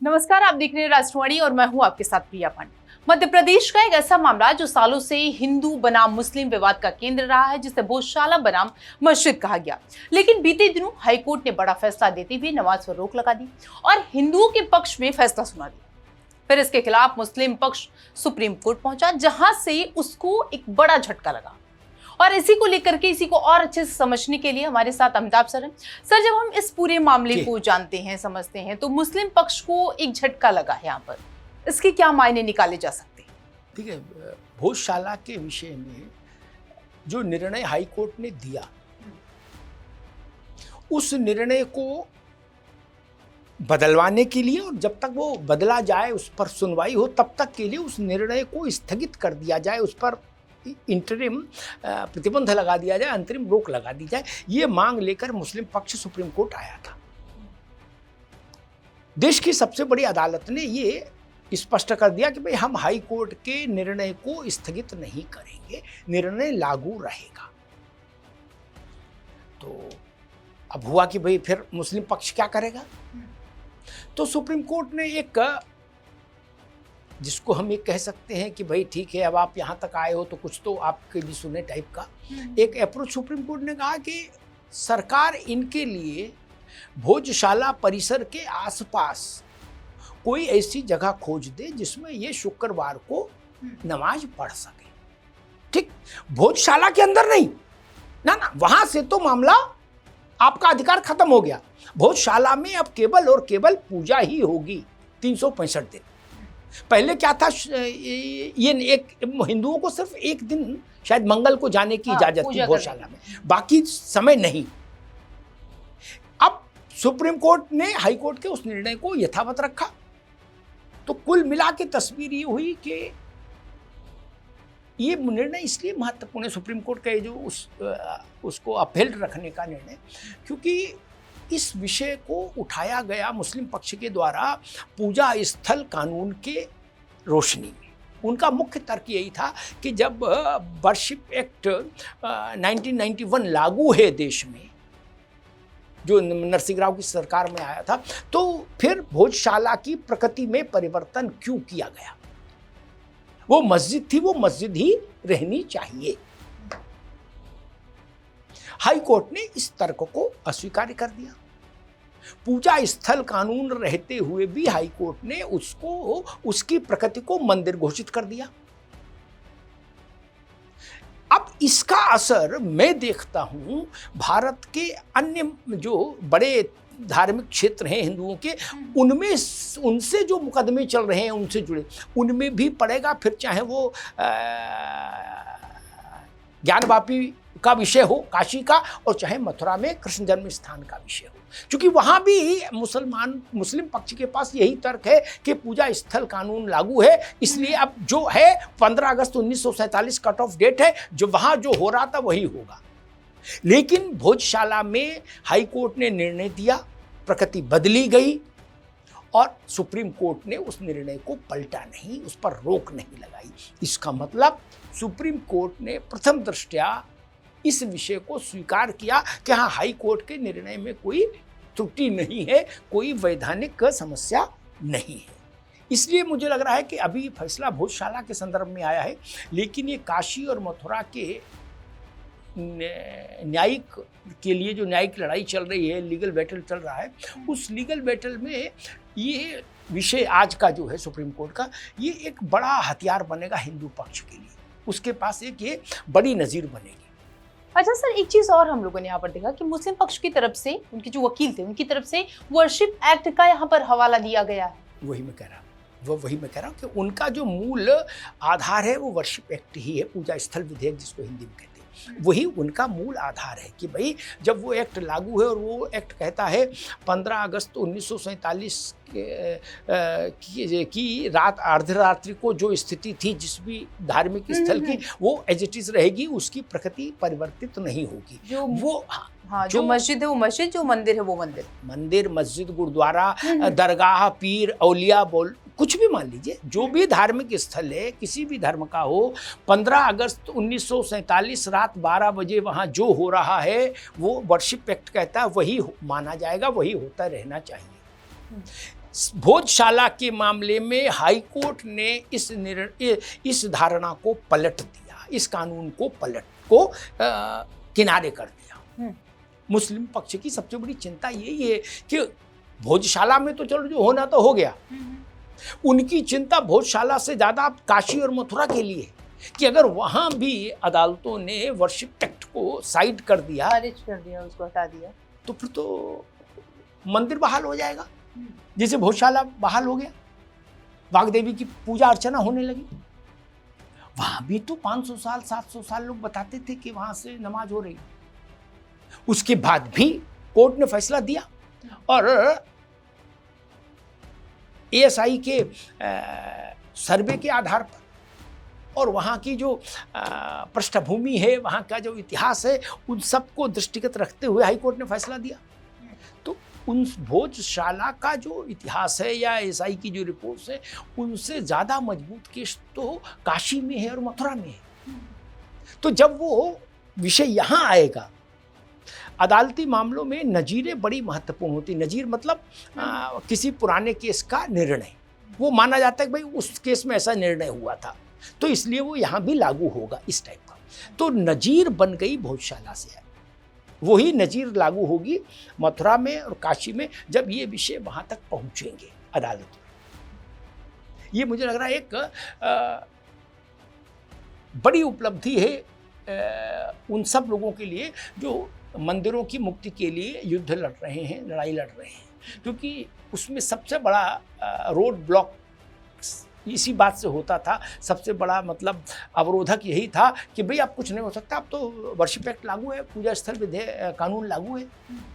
नमस्कार, आप देख रहे हैं राष्ट्रवाणी और मैं हूं आपके साथ प्रिया पांडे। मध्य प्रदेश का एक ऐसा मामला जो सालों से हिंदू बनाम मुस्लिम विवाद का केंद्र रहा है, जिसे भोजशाला बनाम मस्जिद कहा गया। लेकिन बीते दिनों हाईकोर्ट ने बड़ा फैसला देते हुए नमाज पर रोक लगा दी और हिंदुओं के पक्ष में फैसला सुना दिया। फिर इसके खिलाफ मुस्लिम पक्ष सुप्रीम कोर्ट पहुंचा, जहां से उसको एक बड़ा झटका लगा। और इसी को लेकर के, इसी को और अच्छे से समझने के लिए हमारे साथ अमिताभ सर हैं। सर, जब हम इस पूरे मामले को जानते हैं, समझते हैं, तो मुस्लिम पक्ष को एक झटका लगा है यहाँ पर, इसके क्या मायने निकाले जा सकते हैं? ठीक है, भोजशाला के विषय में जो निर्णय हाई कोर्ट ने दिया, उस निर्णय को बदलवाने के लिए और जब तक वो बदला जाए, उस पर सुनवाई हो, तब तक के लिए उस निर्णय को स्थगित कर दिया जाए, उस पर इंटरिम प्रतिबंध लगा दिया जाए, अंतरिम रोक लगा दी जाए। ये मांग लेकर मुस्लिम पक्ष सुप्रीम कोर्ट आया था। देश की सबसे बड़ी अदालत ने ये स्पष्ट कर दिया कि भाई हम हाई कोर्ट के निर्णय को स्थगित नहीं करेंगे, निर्णय लागू रहेगा। तो अब हुआ कि भाई फिर मुस्लिम पक्ष क्या करेगा? तो सुप्रीम कोर्ट ने एक, जिसको हम ये कह सकते हैं कि भाई ठीक है, अब आप यहाँ तक आए हो तो कुछ तो आपके भी सुने टाइप का एक अप्रोच सुप्रीम कोर्ट ने कहा कि सरकार इनके लिए भोजशाला परिसर के आसपास कोई ऐसी जगह खोज दे जिसमें ये शुक्रवार को नमाज पढ़ सके। ठीक, भोजशाला के अंदर नहीं, ना, वहां से तो मामला आपका अधिकार खत्म हो गया। भोजशाला में अब केवल और केवल पूजा ही होगी 365 दिन। पहले क्या था, ये एक हिंदुओं को सिर्फ एक दिन शायद मंगल को जाने की इजाजत थी भोजशाला में, बाकी समय नहीं। अब सुप्रीम कोर्ट ने हाई कोर्ट के उस निर्णय को यथावत रखा। तो कुल मिला के तस्वीर ये हुई कि ये निर्णय इसलिए महत्वपूर्ण है, सुप्रीम कोर्ट का जो उसको अपहेल्ड रखने का निर्णय, क्योंकि इस विषय को उठाया गया मुस्लिम पक्ष के द्वारा पूजा स्थल कानून के रोशनी में। उनका मुख्य तर्क यही था कि जब वर्शिप एक्ट 1991 लागू है देश में, जो नरसिंह राव की सरकार में आया था, तो फिर भोजशाला की प्रकृति में परिवर्तन क्यों किया गया? वो मस्जिद थी, वो मस्जिद ही रहनी चाहिए। हाई कोर्ट ने इस तर्क को अस्वीकार कर दिया। पूजा स्थल कानून रहते हुए भी हाई कोर्ट ने उसको, उसकी प्रकृति को मंदिर घोषित कर दिया। अब इसका असर मैं देखता हूं भारत के अन्य जो बड़े धार्मिक क्षेत्र हैं हिंदुओं के, उनमें, उनसे जो मुकदमे चल रहे हैं उनसे जुड़े, उनमें भी पड़ेगा। फिर चाहे वो ज्ञानवापी का विषय हो काशी का, और चाहे मथुरा में कृष्ण जन्म स्थान का विषय हो, क्योंकि वहां भी मुस्लिम पक्ष के पास यही तर्क है कि पूजा स्थल कानून लागू है, इसलिए अब जो है 15 अगस्त 1947 कट ऑफ डेट है, जो वहां जो हो रहा था वही होगा। लेकिन भोजशाला में हाई कोर्ट ने निर्णय दिया, प्रकृति बदली गई और सुप्रीम कोर्ट ने उस निर्णय को पलटा नहीं, उस पर रोक नहीं लगाई। इसका मतलब सुप्रीम कोर्ट ने प्रथम दृष्टया इस विषय को स्वीकार किया कि हाँ, हाई कोर्ट के निर्णय में कोई त्रुटि नहीं है, कोई वैधानिक समस्या नहीं है। इसलिए मुझे लग रहा है कि अभी फैसला भोजशाला के संदर्भ में आया है, लेकिन ये काशी और मथुरा के न्यायिक के लिए जो न्यायिक लड़ाई चल रही है, लीगल बैटल चल रहा है, उस लीगल बैटल में ये विषय आज का जो है सुप्रीम कोर्ट का, ये एक बड़ा हथियार बनेगा हिंदू पक्ष के लिए। उसके पास एक ये बड़ी नज़ीर बनेगी। अच्छा सर, एक चीज और हम लोगों ने यहाँ पर देखा कि मुस्लिम पक्ष की तरफ से, उनके जो वकील थे, उनकी तरफ से वर्शिप एक्ट का यहाँ पर हवाला दिया गया है। वही मैं कह रहा हूँ कि उनका जो मूल आधार है वो वर्शिप एक्ट ही है, पूजा स्थल विधेयक जिसको हिंदी में कहते हैं, वही उनका मूल आधार है। कि भाई जब वो एक्ट लागू है, और वो एक्ट कहता है 15 अगस्त 1947 की रात अर्धरात्रि को जो स्थिति थी जिस भी धार्मिक स्थल की, वो एज इट इज रहेगी, उसकी प्रकृति परिवर्तित नहीं होगी। जो वो जो मस्जिद है वो मस्जिद, जो मंदिर है वो मंदिर, मस्जिद, गुरुद्वारा, दरगाह, पीर, औलिया, बोल, कुछ भी मान लीजिए, जो भी धार्मिक स्थल है, किसी भी धर्म का हो, 15 अगस्त 1947 रात 12 बजे वहाँ जो हो रहा है वो वर्शिप एक्ट कहता है वही माना जाएगा, वही होता रहना चाहिए। भोजशाला के मामले में हाई कोर्ट ने इस धारणा को पलट दिया, इस कानून को किनारे कर दिया। मुस्लिम पक्ष की सबसे बड़ी चिंता यही है कि भोजशाला में तो चलो जो होना तो हो गया, उनकी चिंता भोजशाला से ज्यादा काशी और मथुरा के लिए कि अगर वहां भी अदालतों ने वर्शिप एक्ट को साइड कर दिया, खारिज कर दिया, उसको हटा दिया, तो फिर तो मंदिर बहाल हो जाएगा, जैसे भोजशाला बहाल हो गया, वाग्देवी की पूजा अर्चना होने लगी। वहां भी तो 500 साल 700 साल लोग बताते थे कि वहां से नमाज हो रही। उसके बाद भी कोर्ट ने फैसला दिया और एएसआई के सर्वे के आधार पर और वहाँ की जो पृष्ठभूमि है, वहाँ का जो इतिहास है, उन सबको दृष्टिगत रखते हुए हाई कोर्ट ने फैसला दिया। तो उन भोजशाला का जो इतिहास है या एएसआई की जो रिपोर्ट्स है, उनसे ज़्यादा मजबूत केस तो काशी में है और मथुरा में है। तो जब वो विषय यहाँ आएगा, अदालती मामलों में नजीरें बड़ी महत्वपूर्ण होती। नजीर मतलब किसी पुराने केस का निर्णय, वो माना जाता है कि भाई उस केस में ऐसा निर्णय हुआ था, तो इसलिए वो यहाँ भी लागू होगा, इस टाइप का। तो नजीर बन गई भोजशाला से, वही नजीर लागू होगी मथुरा में और काशी में जब ये विषय वहाँ तक पहुँचेंगे अदालत में। ये मुझे लग रहा है एक बड़ी उपलब्धि है उन सब लोगों के लिए जो मंदिरों की मुक्ति के लिए युद्ध लड़ रहे हैं, लड़ाई लड़ रहे हैं, क्योंकि उसमें सबसे बड़ा रोड ब्लॉक इसी बात से होता था। सबसे बड़ा मतलब अवरोधक यही था कि भाई अब कुछ नहीं हो सकता, अब तो वर्शिप एक्ट लागू है, पूजा स्थल विधेयक कानून लागू है।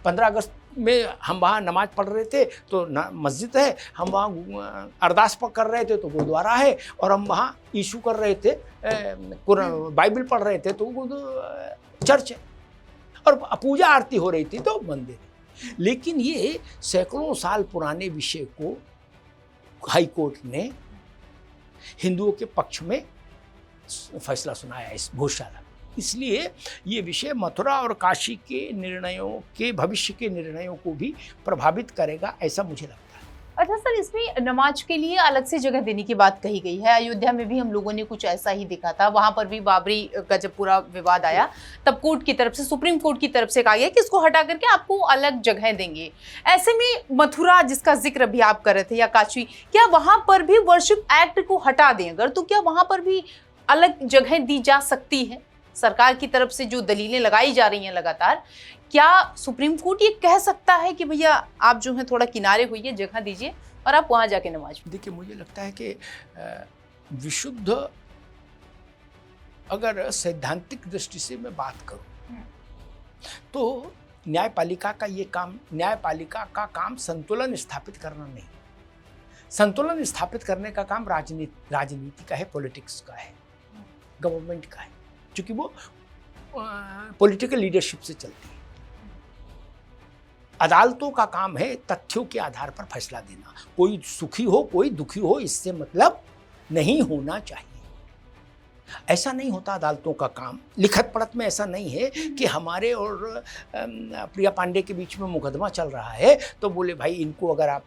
15 अगस्त में हम वहाँ नमाज पढ़ रहे थे तो मस्जिद है, हम वहाँ अरदास कर रहे थे तो गुरुद्वारा है, और हम वहाँ इशू कर रहे थे, बाइबल पढ़ रहे थे तो चर्च है, और पूजा आरती हो रही थी तो मंदिर है। लेकिन ये सैकड़ों साल पुराने विषय को हाई कोर्ट ने हिंदुओं के पक्ष में फैसला सुनाया इस भोजशाला। इसलिए ये विषय मथुरा और काशी के निर्णयों के, भविष्य के निर्णयों को भी प्रभावित करेगा, ऐसा मुझे लगता है। अच्छा सर, इसमें नमाज के लिए अलग से जगह देने की बात कही गई है। अयोध्या में भी हम लोगों ने कुछ ऐसा ही देखा था, वहां पर भी बाबरी का जब पूरा विवाद आया तब कोर्ट की तरफ से, सुप्रीम कोर्ट की तरफ से कहा गया कि इसको हटा करके आपको अलग जगह देंगे। ऐसे में मथुरा जिसका जिक्र भी आप कर रहे थे या काशी, क्या वहां पर भी वर्शिप एक्ट को हटा दें अगर, तो क्या वहां पर भी अलग जगह दी जा सकती है? सरकार की तरफ से जो दलीलें लगाई जा रही हैं लगातार, क्या सुप्रीम कोर्ट ये कह सकता है कि भैया आप जो है थोड़ा किनारे होइए, जगह दीजिए और आप वहां जाके नमाज? देखिए, मुझे लगता है कि विशुद्ध अगर सैद्धांतिक दृष्टि से मैं बात करूं तो न्यायपालिका का ये काम, न्यायपालिका का काम संतुलन स्थापित करना नहीं, संतुलन स्थापित करने का काम राजनीति का है, पॉलिटिक्स का है, गवर्नमेंट का है, क्योंकि वो पॉलिटिकल लीडरशिप से चलती है। अदालतों का काम है तथ्यों के आधार पर फैसला देना। कोई सुखी हो कोई दुखी हो, इससे मतलब नहीं होना चाहिए। ऐसा नहीं होता अदालतों का काम। लिखत पढ़त में ऐसा नहीं है कि हमारे और प्रिया पांडे के बीच में मुकदमा चल रहा है तो बोले भाई इनको अगर आप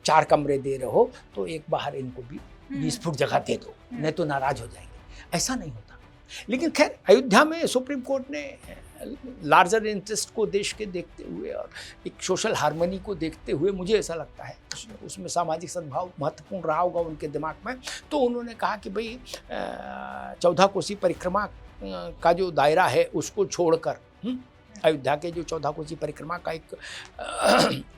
4 कमरे दे रहे हो तो एक बाहर इनको भी 20 फुट जगह दे दो, नहीं तो नाराज हो जाएंगे। ऐसा नहीं होता। लेकिन खैर, अयोध्या में सुप्रीम कोर्ट ने लार्जर इंटरेस्ट को देश के देखते हुए और एक सोशल हार्मनी को देखते हुए, मुझे ऐसा लगता है उसमें सामाजिक सद्भाव महत्वपूर्ण रहा होगा उनके दिमाग में, तो उन्होंने कहा कि भाई 14 कोसी परिक्रमा का जो दायरा है उसको छोड़कर, अयोध्या के जो 14 कोसी परिक्रमा का एक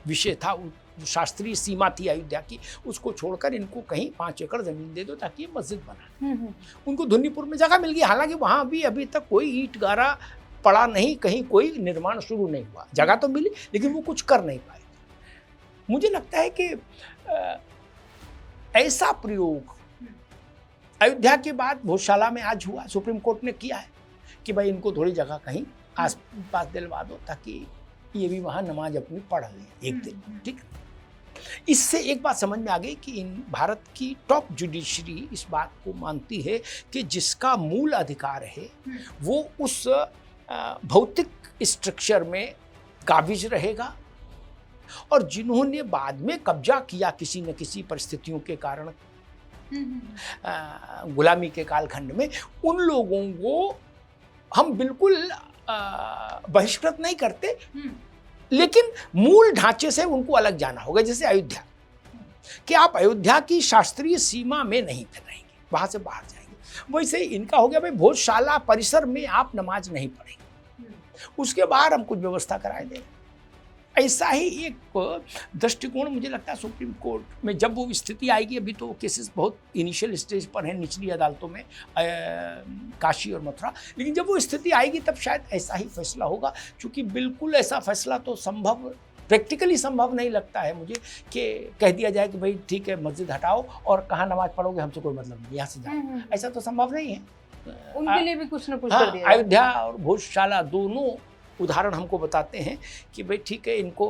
विषय था, जो शास्त्रीय सीमा थी अयोध्या की, उसको छोड़कर इनको कहीं 5 एकड़ जमीन दे दो ताकि ये मस्जिद बना। उनको धुन्नीपुर में जगह मिल गई, हालांकि वहाँ भी अभी तक कोई ईंट गारा पड़ा नहीं, कहीं कोई निर्माण शुरू नहीं हुआ। जगह तो मिली लेकिन वो कुछ कर नहीं पाए। मुझे लगता है कि ऐसा प्रयोग अयोध्या के बाद भोजशाला में आज हुआ, सुप्रीम कोर्ट ने किया है कि भाई इनको थोड़ी जगह कहीं आस पास दिलवा दो ताकि ये भी वहाँ नमाज अपनी पढ़ लें एक दिन। ठीक, इससे एक बात समझ में आ गई कि इन भारत की टॉप जुडिशरी इस बात को मानती है कि जिसका मूल अधिकार है वो उस भौतिक स्ट्रक्चर में काबिज रहेगा, और जिन्होंने बाद में कब्जा किया किसी न किसी परिस्थितियों के कारण गुलामी के कालखंड में, उन लोगों को हम बिल्कुल बहिष्कृत नहीं करते, लेकिन मूल ढांचे से उनको अलग जाना होगा। जैसे अयोध्या, कि आप अयोध्या की शास्त्रीय सीमा में नहीं रहेंगे, वहां से बाहर जाएंगे। वैसे इनका हो गया भाई भोजशाला परिसर में आप नमाज नहीं पढ़ेंगे, उसके बाहर हम कुछ व्यवस्था कराए देंगे। ऐसा ही एक दृष्टिकोण मुझे लगता है सुप्रीम कोर्ट में जब वो स्थिति आएगी, अभी तो केसेस बहुत इनिशियल स्टेज पर हैं निचली अदालतों में, काशी और मथुरा, लेकिन जब वो स्थिति आएगी तब शायद ऐसा ही फैसला होगा। क्योंकि बिल्कुल ऐसा फैसला तो संभव, प्रैक्टिकली संभव नहीं लगता है मुझे कि कह दिया जाए कि भाई ठीक है मस्जिद हटाओ और कहाँ नमाज पढ़ोगे हमसे कोई मतलब नहीं, यहाँ से जाओ। ऐसा तो संभव नहीं है। उनके लिए भी कुछ न कुछ कर दिया। अयोध्या और भोजशाला दोनों उदाहरण हमको बताते हैं कि भाई ठीक है इनको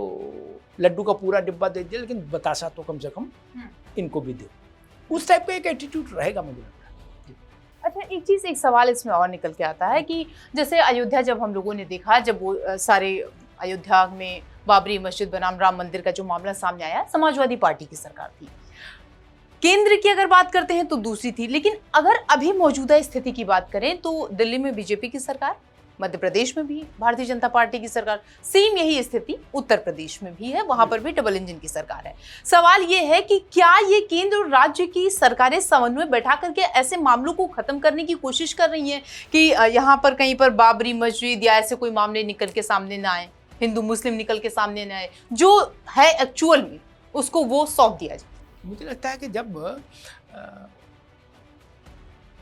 लड्डू का पूरा डिब्बा दे दिया, लेकिन बतासा तो कम से कम इनको भी दो। उस टाइप का एक एटीट्यूड रहेगा मुझे लगता है। अच्छा, एक सवाल इसमें और निकल के आता है कि जैसे अयोध्या जब हम लोगों ने देखा, जब वो सारे अयोध्या में बाबरी मस्जिद बनाम राम मंदिर का जो मामला सामने आया, समाजवादी पार्टी की सरकार थी। केंद्र की अगर बात करते हैं तो दूसरी थी, लेकिन अगर अभी मौजूदा स्थिति की बात करें तो दिल्ली में बीजेपी की सरकार, मध्य प्रदेश में भी भारतीय जनता पार्टी की सरकार, सेम यही स्थिति उत्तर प्रदेश में भी है, वहां पर भी डबल इंजन की सरकार है। सवाल ये है कि क्या ये केंद्र और राज्य की सरकारें समन्वय बैठा करके ऐसे मामलों को खत्म करने की कोशिश कर रही हैं कि यहाँ पर कहीं पर बाबरी मस्जिद या ऐसे कोई मामले निकल के सामने ना आए, हिंदू मुस्लिम निकल के सामने ना आए, जो है एक्चुअल में उसको वो सौंप दिया जाए? मुझे लगता है कि जब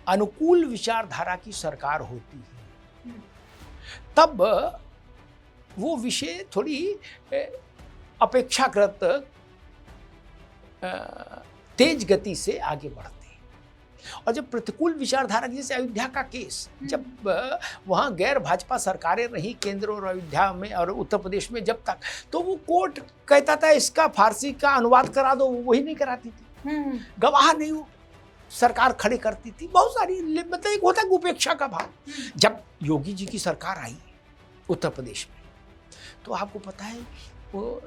अनुकूल विचारधारा की सरकार होती है तब वो विषय थोड़ी अपेक्षाकृत तेज गति से आगे बढ़ते हैं। और जब प्रतिकूल विचारधारा, जैसे अयोध्या का केस, जब वहाँ गैर भाजपा सरकारें रही केंद्र और अयोध्या में और उत्तर प्रदेश में जब तक, तो वो कोर्ट कहता था इसका फारसी का अनुवाद करा दो, वही नहीं कराती थी, गवाह नहीं वो सरकार खड़े करती थी, बहुत सारी, मतलब एक होता है उपेक्षा का भाव। जब योगी जी की सरकार आई उत्तर प्रदेश में, तो आपको पता है वो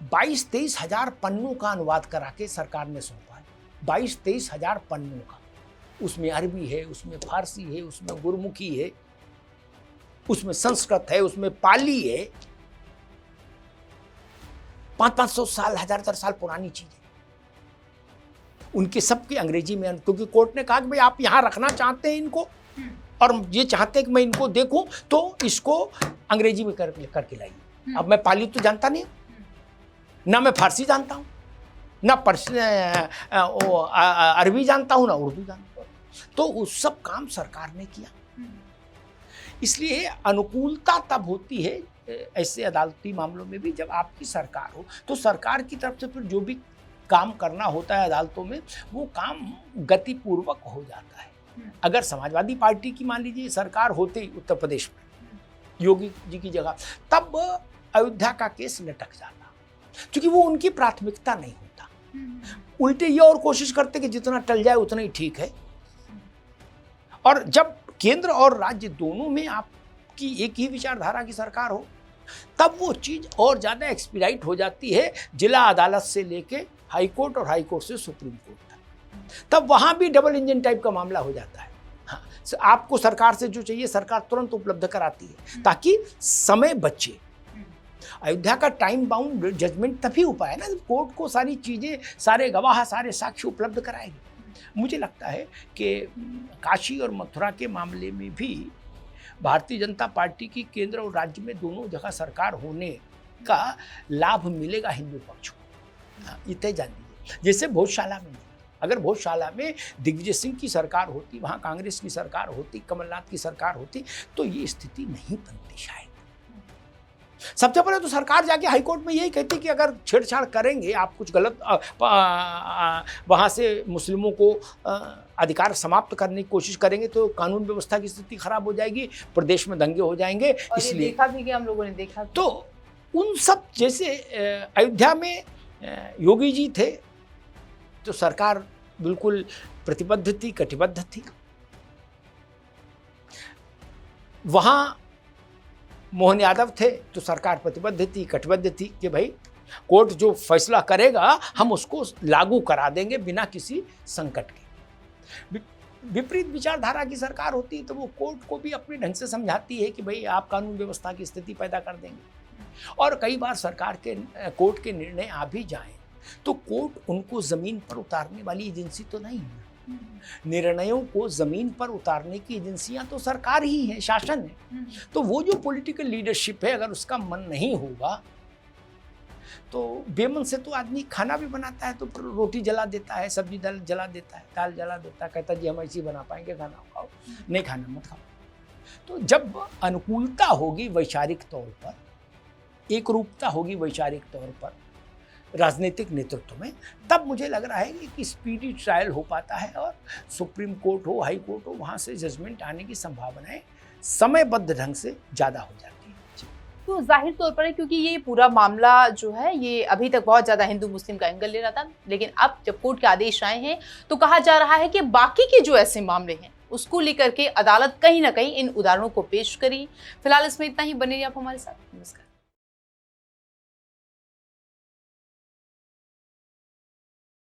22-23 हजार पन्नों का अनुवाद करा के सरकार ने सौंपा है। 22-23 हजार पन्नों का, उसमें अरबी है, उसमें फारसी है, उसमें गुरमुखी है, उसमें संस्कृत है, उसमें पाली है, 500-500 साल, 1000 साल पुरानी चीजें उनके सबके अंग्रेजी में, क्योंकि कोर्ट ने कहा कि भाई आप यहाँ रखना चाहते हैं इनको और ये चाहते हैं कि मैं इनको देखूं, तो इसको अंग्रेजी में करके लाइए। अब मैं पाली तो जानता नहीं, ना मैं फारसी जानता हूँ, ना अरबी जानता हूँ, ना उर्दू जानता हूँ, तो उस सब काम सरकार ने किया। इसलिए अनुकूलता तब होती है ऐसे अदालती मामलों में भी जब आपकी सरकार हो, तो सरकार की तरफ से फिर जो भी काम करना होता है अदालतों में, वो काम गतिपूर्वक हो जाता है। अगर समाजवादी पार्टी की मान लीजिए सरकार होती उत्तर प्रदेश में योगी जी की जगह, तब अयोध्या का केस लटक जाता, क्योंकि वो उनकी प्राथमिकता नहीं होता। उल्टे ये और कोशिश करते कि जितना टल जाए उतना ही ठीक है। और जब केंद्र और राज्य दोनों में आपकी एक ही विचारधारा की सरकार हो, तब वो चीज और ज्यादा एक्सपीडाइट हो जाती है, जिला अदालत से लेके हाई कोर्ट और हाई कोर्ट से सुप्रीम कोर्ट तक। तब वहां भी डबल इंजन टाइप का मामला हो जाता है। हाँ, आपको सरकार से जो चाहिए सरकार तुरंत उपलब्ध कराती है ताकि समय बचे। अयोध्या का टाइम बाउंड जजमेंट तभी हो पाया ना, कोर्ट को सारी चीजें, सारे गवाह, सारे साक्ष्य उपलब्ध कराएंगे। मुझे लगता है कि काशी और मथुरा के मामले में भी भारतीय जनता पार्टी की केंद्र और राज्य में दोनों जगह सरकार होने का लाभ मिलेगा हिंदू पक्ष को, ये तय जान लीजिए। जैसे भोजशाला में, अगर भोजशाला में दिग्विजय सिंह की सरकार होती, वहाँ कांग्रेस की सरकार होती, कमलनाथ की सरकार होती, तो ये स्थिति नहीं बनती शायद। सबसे पहले तो सरकार जाके हाईकोर्ट में यही कहती कि अगर छेड़छाड़ करेंगे आप, कुछ गलत वहाँ से मुस्लिमों को अधिकार समाप्त करने की कोशिश करेंगे, तो कानून व्यवस्था की स्थिति खराब हो जाएगी, प्रदेश में दंगे हो जाएंगे। इसलिए देखा भी कि हम लोगों ने देखा, तो उन सब, जैसे अयोध्या में योगी जी थे तो सरकार बिल्कुल प्रतिबद्ध थी, कटिबद्ध थी। वहाँ मोहन यादव थे तो सरकार प्रतिबद्ध थी, कटिबद्ध थी कि भाई कोर्ट जो फैसला करेगा हम उसको लागू करा देंगे बिना किसी संकट के। विपरीत विचारधारा की सरकार होती है तो वो कोर्ट को भी अपने ढंग से समझाती है कि भाई आप कानून व्यवस्था की स्थिति पैदा कर देंगे। और कई बार सरकार के कोर्ट के निर्णय आ भी जाएं तो कोर्ट उनको ज़मीन पर उतारने वाली एजेंसी तो नहीं है। निर्णयों को ज़मीन पर उतारने की एजेंसियां तो सरकार ही है, शासन है। तो वो जो पॉलिटिकल लीडरशिप है अगर उसका मन नहीं होगा तो बेमन से तो आदमी खाना भी बनाता है तो रोटी जला देता है, सब्जी दाल जला देता है, दाल जला देता है, कहता जी हम ऐसे ही बना पाएंगे, खाना खाओ, नहीं खाना मत खाओ। तो जब अनुकूलता होगी वैचारिक तौर पर, एकरूपता होगी वैचारिक तौर पर राजनीतिक नेतृत्व में, तब मुझे लग रहा है कि स्पीडी ट्रायल हो पाता है और सुप्रीम कोर्ट हो, हाई कोर्ट हो, वहाँ से जजमेंट आने की संभावनाएं समयबद्ध ढंग से ज़्यादा हो जाती है। तो जाहिर तौर पर है क्योंकि ये पूरा मामला जो है ये अभी तक बहुत ज़्यादा हिंदू मुस्लिम का एंगल ले रहा था, लेकिन अब जब कोर्ट के आदेश आए हैं तो कहा जा रहा है कि बाकी के जो ऐसे मामले हैं उसको लेकर के अदालत कहीं ना कहीं इन उदाहरणों को पेश करी। फिलहाल इसमें इतना ही, बने रहिए आप हमारे साथ। नमस्कार।